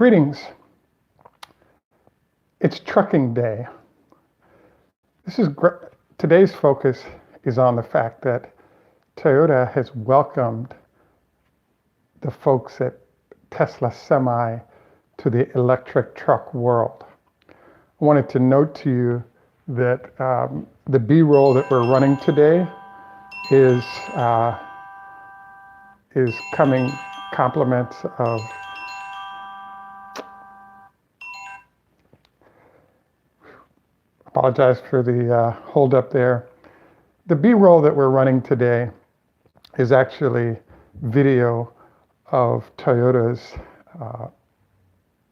Greetings. It's trucking day. Today's focus is on the fact that Toyota has welcomed the folks at Tesla Semi to the electric truck world. I wanted to note to you that the BRoll that we're running today is coming compliments of apologize for the hold up there. The BRoll that we're running today is actually video of Toyota's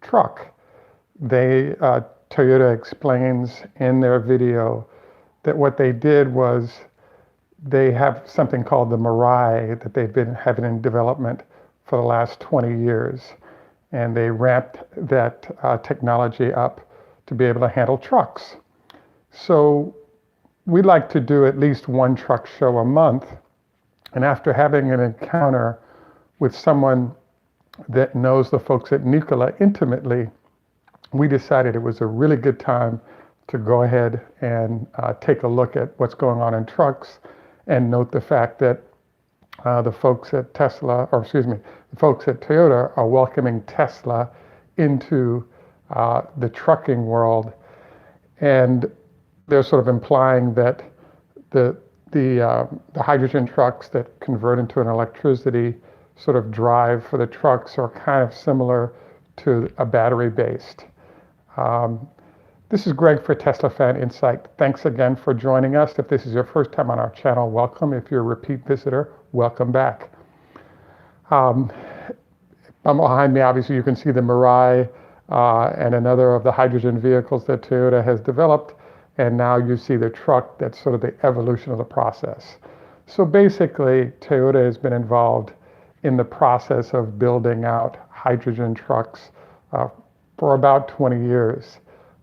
truck. Toyota explains in their video that what they did was they have something called the Mirai that they've been having in development for the last 20 years. And they ramped that technology up to be able to handle trucks. So we like to do at least one truck show a month. And after having an encounter with someone that knows the folks at Nikola intimately, we decided it was a really good time to go ahead and take a look at what's going on in trucks and note the fact that the folks at the folks at Toyota are welcoming Tesla into the trucking world. And they're sort of implying that the hydrogen trucks that convert into an electricity sort of drive for the trucks are kind of similar to a battery-based. This is Greg for Teslafaninsight. Thanks again for joining us. If this is your first time on our channel, welcome. If you're a repeat visitor, welcome back. Behind me, obviously, you can see the Mirai and another of the hydrogen vehicles that Toyota has developed. And now you see the truck that's sort of the evolution of the process. So basically, Toyota has been involved in the process of building out hydrogen trucks for about 20 years.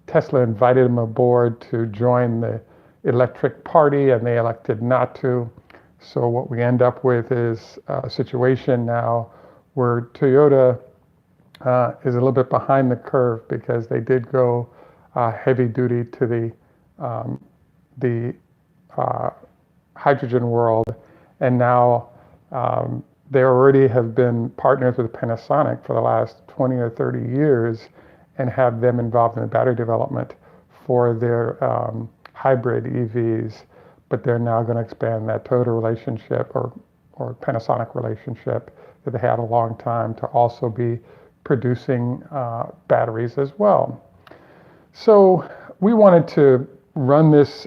Tesla invited them aboard to join the electric party, and they elected not to. So what we end up with is a situation now where Toyota is a little bit behind the curve because they did go heavy duty to the hydrogen world, and now they already have been partners with Panasonic for the last 20 or 30 years and have them involved in the battery development for their hybrid EVs, but they're now going to expand that Toyota relationship or Panasonic relationship that they had a long time to also be producing batteries as well. So we wanted to run this.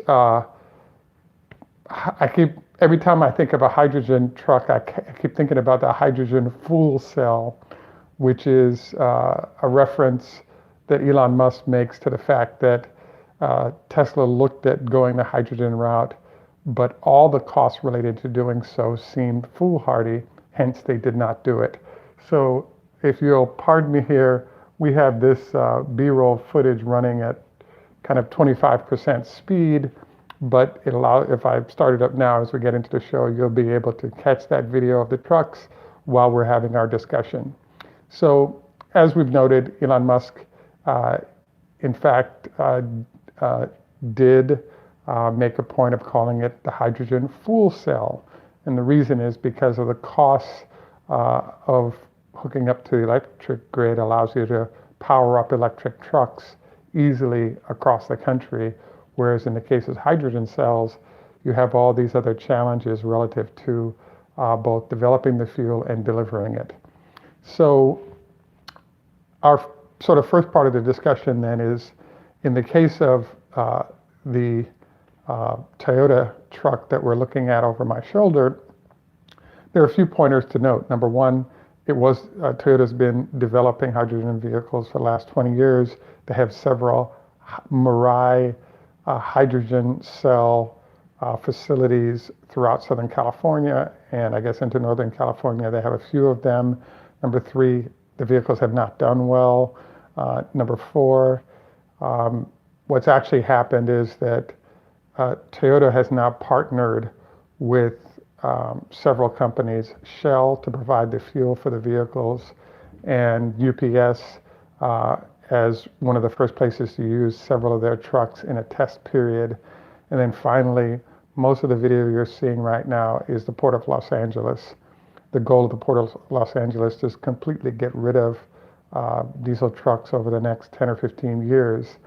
Every time I think of a hydrogen truck, I keep thinking about the hydrogen fuel cell, which is a reference that Elon Musk makes to the fact that Tesla looked at going the hydrogen route, but all the costs related to doing so seemed foolhardy, hence they did not do it. So if you'll pardon me here, we have this BRoll footage running at kind of 25% speed, but if I start it up now as we get into the show, you'll be able to catch that video of the trucks while we're having our discussion. So as we've noted, Elon Musk, in fact, did make a point of calling it the hydrogen fuel cell. And the reason is because of the costs of hooking up to the electric grid allows you to power up electric trucks easily across the country, whereas in the case of hydrogen cells, you have all these other challenges relative to both developing the fuel and delivering it. So our sort of first part of the discussion then is, in the case of the Toyota truck that we're looking at over my shoulder, there are a few pointers to note. Number one, Toyota's been developing hydrogen vehicles for the last 20 years. They have several Mirai hydrogen cell facilities throughout Southern California, and I guess into Northern California they have a few of them. Number three, the vehicles have not done well. Number four, what's actually happened is that Toyota has now partnered with several companies, Shell to provide the fuel for the vehicles, and UPS as one of the first places to use several of their trucks in a test period. And then finally, most of the video you're seeing right now is the Port of Los Angeles. The goal of the Port of Los Angeles is to completely get rid of diesel trucks over the next 10 or 15 years.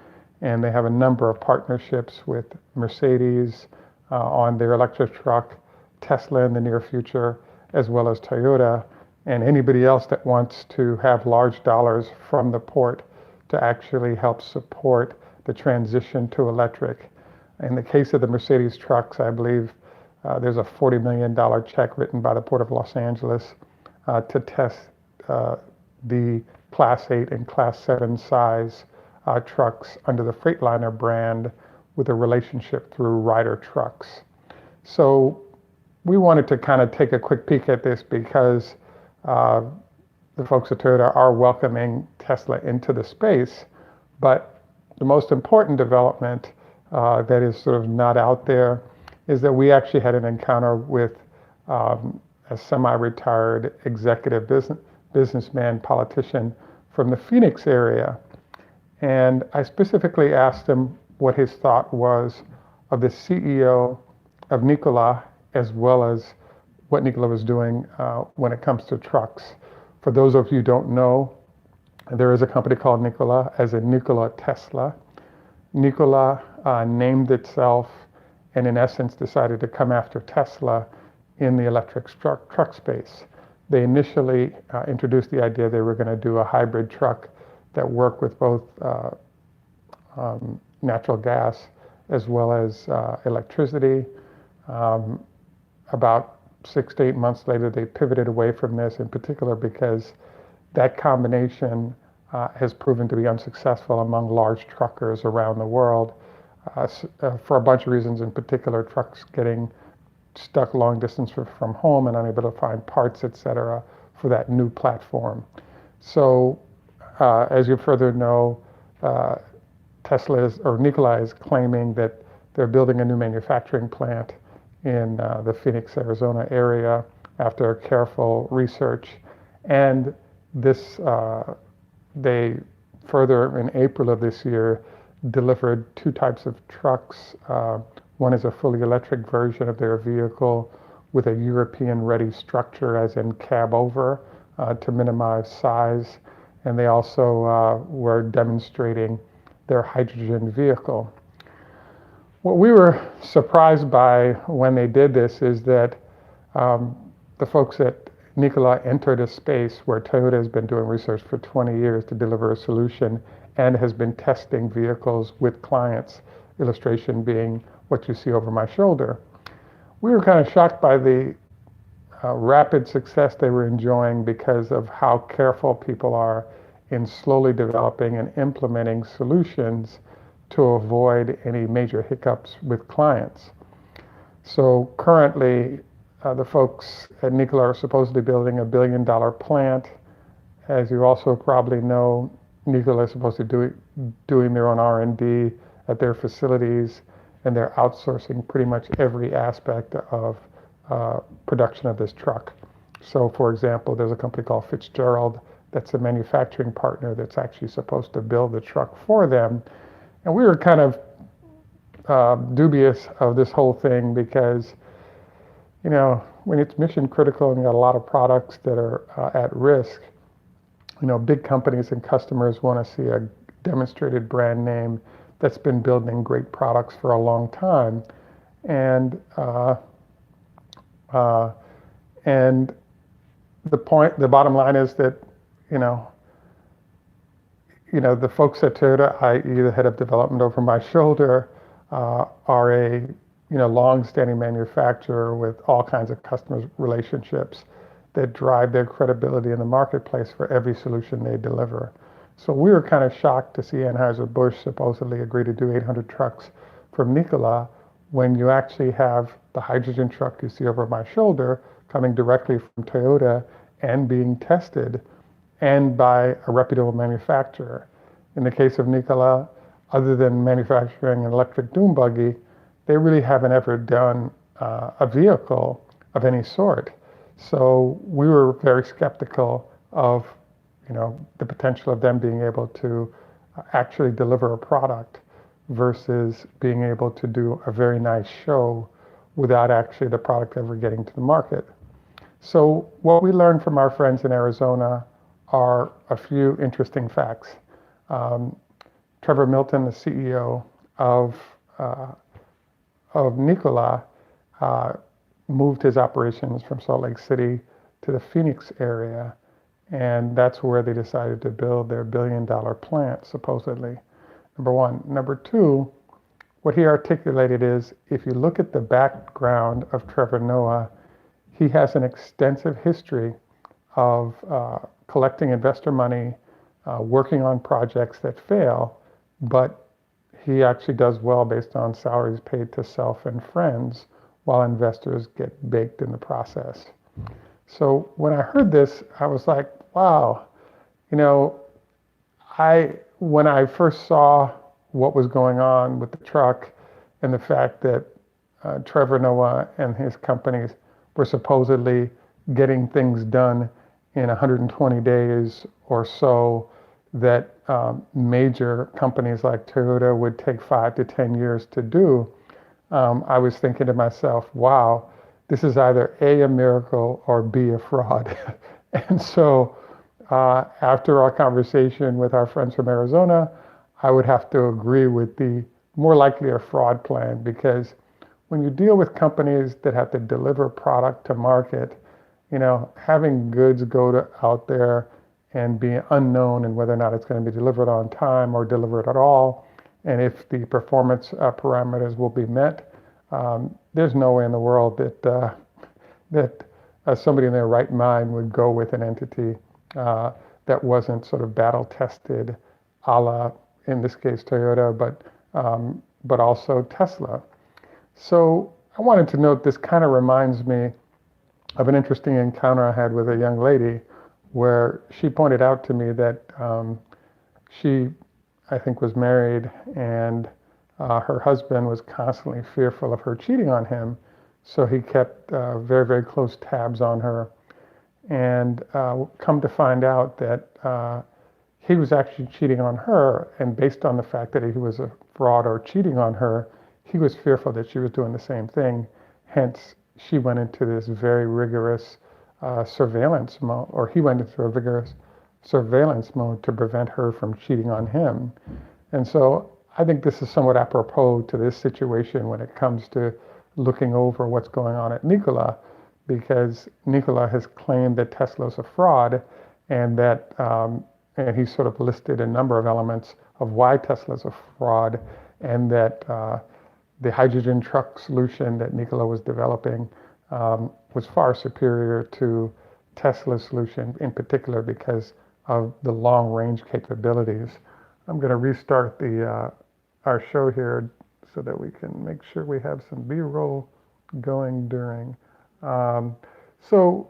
And they have a number of partnerships with Mercedes on their electric truck, Tesla in the near future, as well as Toyota, and anybody else that wants to have large dollars from the port to actually help support the transition to electric. In the case of the Mercedes trucks, I believe there's a $40 million check written by the Port of Los Angeles to test the Class 8 and Class 7 size trucks under the Freightliner brand with a relationship through Ryder Trucks. So we wanted to kind of take a quick peek at this because the folks at Toyota are welcoming Tesla into the space. But the most important development that is sort of not out there is that we actually had an encounter with a semi-retired executive businessman, politician from the Phoenix area. And I specifically asked him what his thought was of the CEO of Nikola, as well as what Nikola was doing when it comes to trucks. For those of you who don't know, there is a company called Nikola, as in Nikola Tesla. Nikola named itself and in essence decided to come after Tesla in the electric truck space. They initially introduced the idea they were going to do a hybrid truck that worked with both natural gas as well as electricity. About 6 to 8 months later, they pivoted away from this, in particular because that combination has proven to be unsuccessful among large truckers around the world for a bunch of reasons, in particular trucks getting stuck long distance from home and unable to find parts, etc., for that new platform. So as you further know, Nikola is claiming that they're building a new manufacturing plant in the Phoenix, Arizona area after careful research. And this, they further, in April of this year, delivered 2 types of trucks. One is a fully electric version of their vehicle with a European-ready structure, as in cab over, to minimize size. And they also were demonstrating their hydrogen vehicle. What we were surprised by when they did this is that the folks at Nikola entered a space where Toyota has been doing research for 20 years to deliver a solution and has been testing vehicles with clients, illustration being what you see over my shoulder. We were kind of shocked by the rapid success they were enjoying because of how careful people are in slowly developing and implementing solutions to avoid any major hiccups with clients. So currently, the folks at Nikola are supposedly building a $1 billion plant. As you also probably know, Nikola is supposed to be doing their own R&D at their facilities, and they're outsourcing pretty much every aspect of production of this truck. So for example, there's a company called Fitzgerald that's a manufacturing partner that's actually supposed to build the truck for them. And we were kind of dubious of this whole thing because, you know, when it's mission critical and you got a lot of products that are at risk, you know, big companies and customers want to see a demonstrated brand name that's been building great products for a long time. And the bottom line is that, you know, the folks at Toyota, i.e. the head of development over my shoulder, are a long-standing manufacturer with all kinds of customer relationships that drive their credibility in the marketplace for every solution they deliver. So we were kind of shocked to see Anheuser-Busch supposedly agree to do 800 trucks from Nikola when you actually have the hydrogen truck you see over my shoulder coming directly from Toyota and being tested and by a reputable manufacturer. In the case of Nikola, other than manufacturing an electric dune buggy, they really haven't ever done a vehicle of any sort. So we were very skeptical of, the potential of them being able to actually deliver a product versus being able to do a very nice show without actually the product ever getting to the market. So what we learned from our friends in Arizona are a few interesting facts. Um, Trevor Milton, the CEO uh, of Nikola, uh, moved his operations from Salt Lake City to the Phoenix area, and that's where they decided to build their billion-dollar plant, supposedly. Number one. Number two, what he articulated is if you look at the background of Trevor Noah, he has an extensive history of collecting investor money, working on projects that fail, but he actually does well based on salaries paid to self and friends while investors get baked in the process. So when I heard this, I was like, wow, you know, when I first saw what was going on with the truck and the fact that Trevor Noah and his companies were supposedly getting things done in 120 days or so that major companies like Toyota would take 5 to 10 years to do, I was thinking to myself, wow, this is either A, miracle, or B, a fraud. And so after our conversation with our friends from Arizona, I would have to agree with the more likely a fraud plan, because when you deal with companies that have to deliver product to market, having goods out there and be unknown and whether or not it's going to be delivered on time or delivered at all, and if the performance parameters will be met, there's no way in the world that somebody in their right mind would go with an entity that wasn't sort of battle tested, a la, in this case, Toyota, but also Tesla. So I wanted to note this kind of reminds me of an interesting encounter I had with a young lady where she pointed out to me that she, I think, was married, and her husband was constantly fearful of her cheating on him. So he kept very, very close tabs on her, and come to find out that he was actually cheating on her. And based on the fact that he was a fraud or cheating on her, he was fearful that she was doing the same thing. Hence, she went into this very rigorous surveillance mode, or he went into a vigorous surveillance mode to prevent her from cheating on him. And so I think this is somewhat apropos to this situation when it comes to looking over what's going on at Nikola, because Nikola has claimed that Tesla's a fraud, and that and he sort of listed a number of elements of why Tesla's a fraud, and that the hydrogen truck solution that Nikola was developing was far superior to Tesla's solution, in particular because of the long range capabilities. I'm going to restart our show here so that we can make sure we have some B-roll going during. So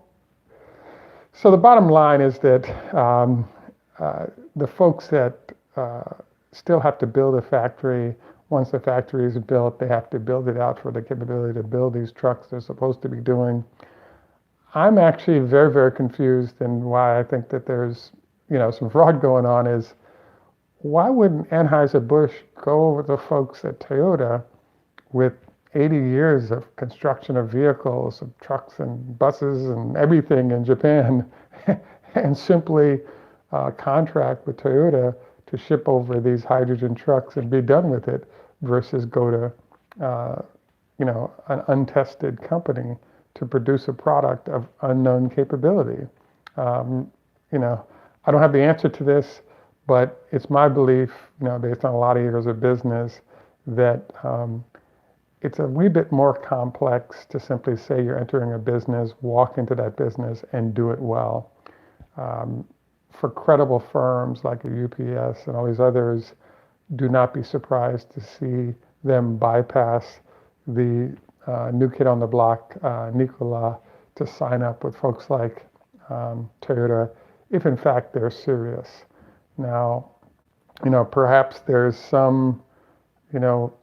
the bottom line is that the folks that still have to build a factory, once the factory is built, they have to build it out for the capability to build these trucks they're supposed to be doing. I'm actually very, very confused, and why I think that there's some fraud going on is, why wouldn't Anheuser-Busch go over the folks at Toyota with 80 years of construction of vehicles, of trucks and buses and everything in Japan, and simply contract with Toyota to ship over these hydrogen trucks and be done with it, versus go to an untested company to produce a product of unknown capability? I don't have the answer to this, but it's my belief, based on a lot of years of business, that it's a wee bit more complex to simply say you're entering a business, walk into that business, and do it well. For credible firms like a UPS and all these others, do not be surprised to see them bypass the new kid on the block, Nikola, to sign up with folks like Toyota, if in fact they're serious. Now, perhaps there's some,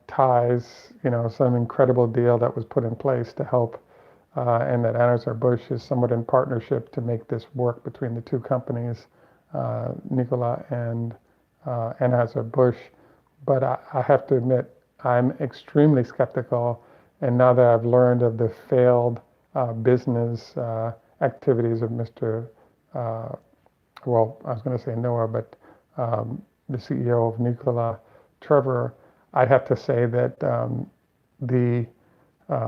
ties, some incredible deal that was put in place to help, and that Anheuser-Busch is somewhat in partnership to make this work between the two companies. Nikola and Anheuser-Busch. But I have to admit, I'm extremely skeptical. And now that I've learned of the failed business activities of Mr. Well, I was going to say Noah, but the CEO of Nikola, Trevor, I'd have to say that the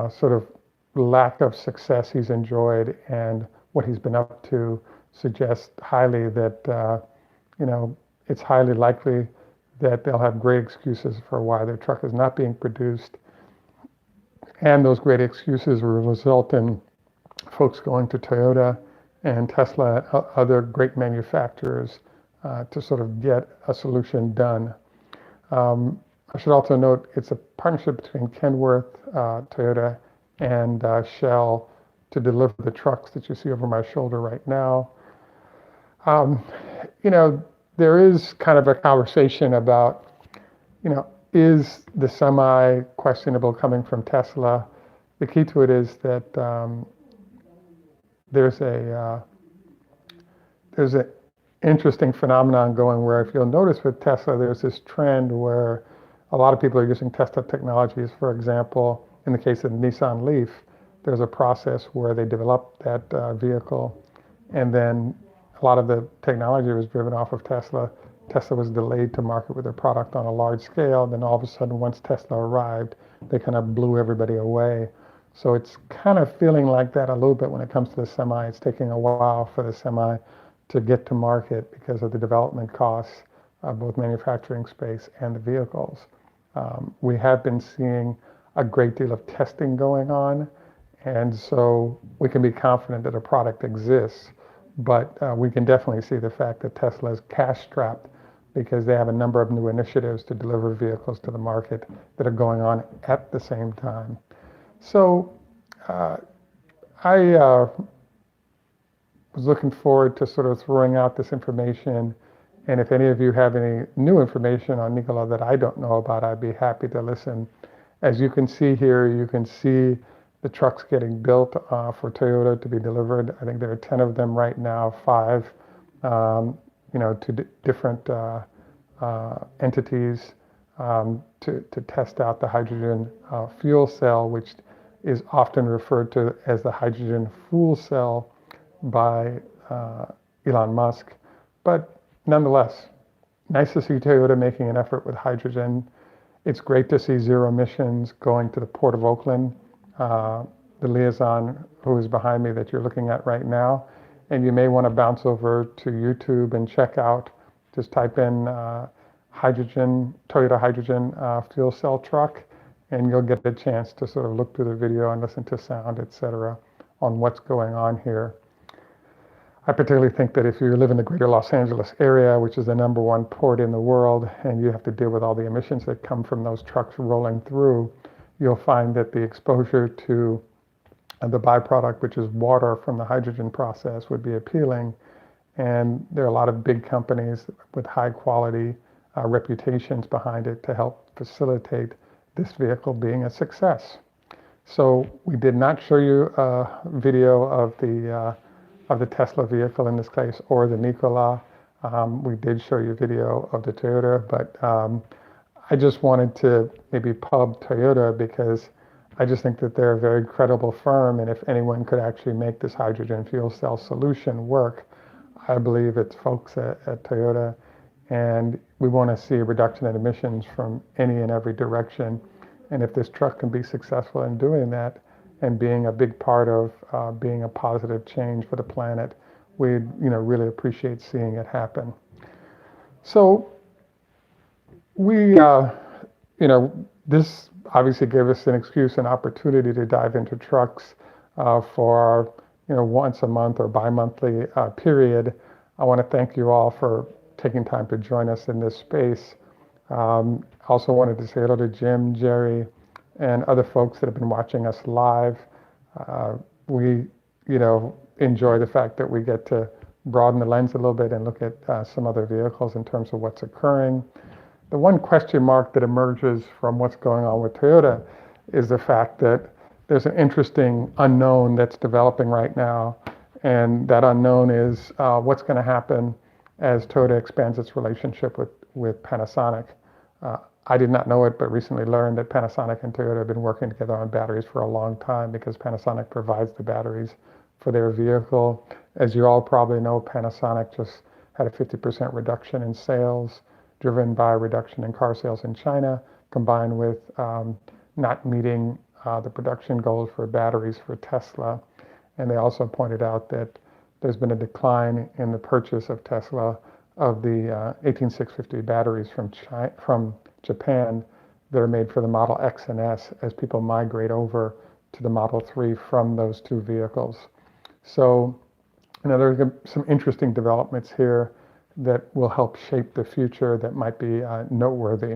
sort of lack of success he's enjoyed and what he's been up to suggests highly that, it's highly likely that they'll have great excuses for why their truck is not being produced. And those great excuses will result in folks going to Toyota and Tesla and other great manufacturers to sort of get a solution done. I should also note it's a partnership between Kenworth, Toyota, and Shell to deliver the trucks that you see over my shoulder right now. There is kind of a conversation about, is the semi questionable coming from Tesla? The key to it is that there's an interesting phenomenon going where, if you'll notice with Tesla, there's this trend where a lot of people are using Tesla technologies. For example, in the case of the Nissan Leaf, there's a process where they develop that vehicle, and then a lot of the technology was driven off of Tesla. Tesla was delayed to market with their product on a large scale. Then all of a sudden, once Tesla arrived, they kind of blew everybody away. So it's kind of feeling like that a little bit when it comes to the semi. It's taking a while for the semi to get to market because of the development costs of both manufacturing space and the vehicles. We have been seeing a great deal of testing going on, and so we can be confident that a product exists. But we can definitely see the fact that Tesla is cash strapped because they have a number of new initiatives to deliver vehicles to the market that are going on at the same time. So I was looking forward to sort of throwing out this information. And if any of you have any new information on Nikola that I don't know about, I'd be happy to listen. As you can see here, you can see the trucks getting built for Toyota to be delivered. I think there are 10 of them right now, 5 to different entities to test out the hydrogen fuel cell, which is often referred to as the hydrogen fuel cell by Elon Musk. But nonetheless, nice to see Toyota making an effort with hydrogen. It's great to see zero emissions going to the Port of Oakland, the liaison who is behind me that you're looking at right now. And you may want to bounce over to YouTube and check out, just type in Toyota hydrogen fuel cell truck, and you'll get a chance to sort of look through the video and listen to sound, etc., on what's going on here. I particularly think that if you live in the greater Los Angeles area, which is the #1 port in the world, and you have to deal with all the emissions that come from those trucks rolling through, you'll find that the exposure to the byproduct, which is water from the hydrogen process, would be appealing. And there are a lot of big companies with high quality reputations behind it to help facilitate this vehicle being a success. So we did not show you a video of the Tesla vehicle in this case, or the Nikola. We did show you video of the Toyota, but I just wanted to maybe pub Toyota because I just think that they're a very credible firm, and if anyone could actually make this hydrogen fuel cell solution work, I believe it's folks at Toyota. And we want to see a reduction in emissions from any and every direction. And if this truck can be successful in doing that and being a big part of being a positive change for the planet, we'd really appreciate seeing it happen. So we, this obviously gave us an excuse, an opportunity to dive into trucks for our, once a month or bi-monthly period. I want to thank you all for taking time to join us in this space. Also wanted to say hello to Jim, Jerry, and other folks that have been watching us live. We, enjoy the fact that we get to broaden the lens a little bit and look at some other vehicles in terms of what's occurring. The one question mark that emerges from what's going on with Toyota is the fact that there's an interesting unknown that's developing right now. And that unknown is what's going to happen as Toyota expands its relationship with Panasonic. I did not know it, but recently learned that Panasonic and Toyota have been working together on batteries for a long time because Panasonic provides the batteries for their vehicle. As you all probably know, Panasonic just had a 50% reduction in sales, driven by a reduction in car sales in China, combined with not meeting the production goals for batteries for Tesla. And they also pointed out that there's been a decline in the purchase of Tesla of the 18650 batteries from Japan that are made for the Model X and S as people migrate over to the Model 3 from those two vehicles. So, there's some interesting developments here that will help shape the future that might be noteworthy.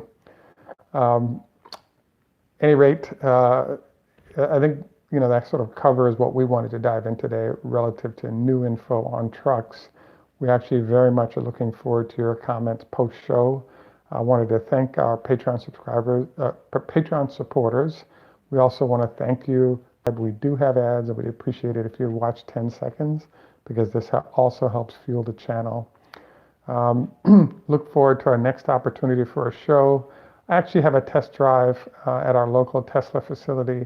Any rate, I think that sort of covers what we wanted to dive in today relative to new info on trucks. We actually very much are looking forward to your comments post-show. I wanted to thank our Patreon subscribers, Patreon supporters. We also want to thank you. We do have ads, and we'd appreciate it if you watch 10 seconds because this also helps fuel the channel. Look forward to our next opportunity for a show. I actually have a test drive at our local Tesla facility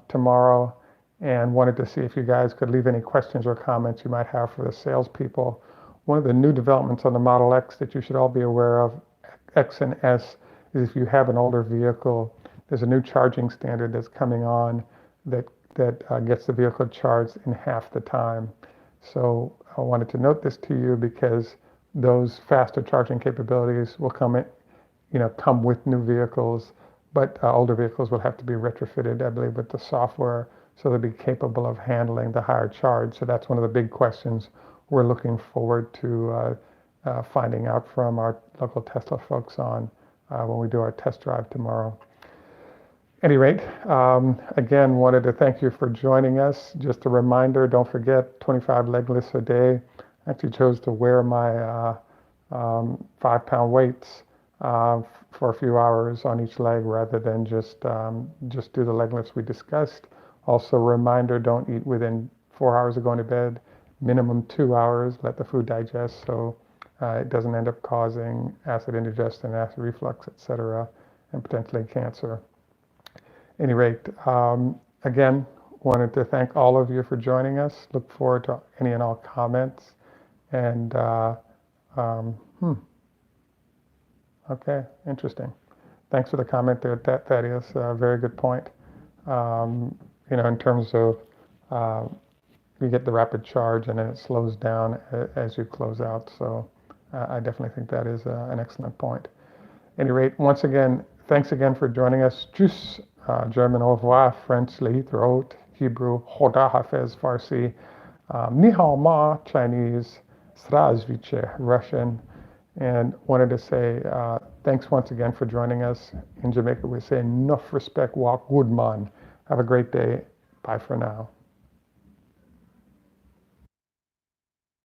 tomorrow, and wanted to see if you guys could leave any questions or comments you might have for the salespeople. One of the new developments on the Model X that you should all be aware of, X and S, is if you have an older vehicle, there's a new charging standard that's coming on that gets the vehicle charged in half the time. So I wanted to note this to you because those faster charging capabilities will come with new vehicles, but older vehicles will have to be retrofitted, I believe, with the software so they'll be capable of handling the higher charge. So that's one of the big questions we're looking forward to finding out from our local Tesla folks on when we do our test drive tomorrow. At any rate, again, wanted to thank you for joining us. Just a reminder, don't forget 25 leg lifts a day. I actually chose to wear my 5-pound weights for a few hours on each leg rather than just do the leg lifts we discussed. Also, reminder, don't eat within 4 hours of going to bed. Minimum 2 hours, let the food digest so it doesn't end up causing acid indigestion, acid reflux, etc., and potentially cancer. At any rate, again, wanted to thank all of you for joining us. Look forward to any and all comments. And okay, interesting. Thanks for the comment there, Thaddeus. Very good point. In terms of you get the rapid charge and then it slows down as you close out. So I definitely think that is an excellent point. At any rate, once again, thanks again for joining us. Tschüss, German au revoir, French Leithroat, Hebrew Hoda Hafez, Farsi, Ni hao ma, Chinese, Zdravstvuyte, Russian, and wanted to say thanks once again for joining us. In Jamaica, we say enough respect, walk good man. Have a great day. Bye for now.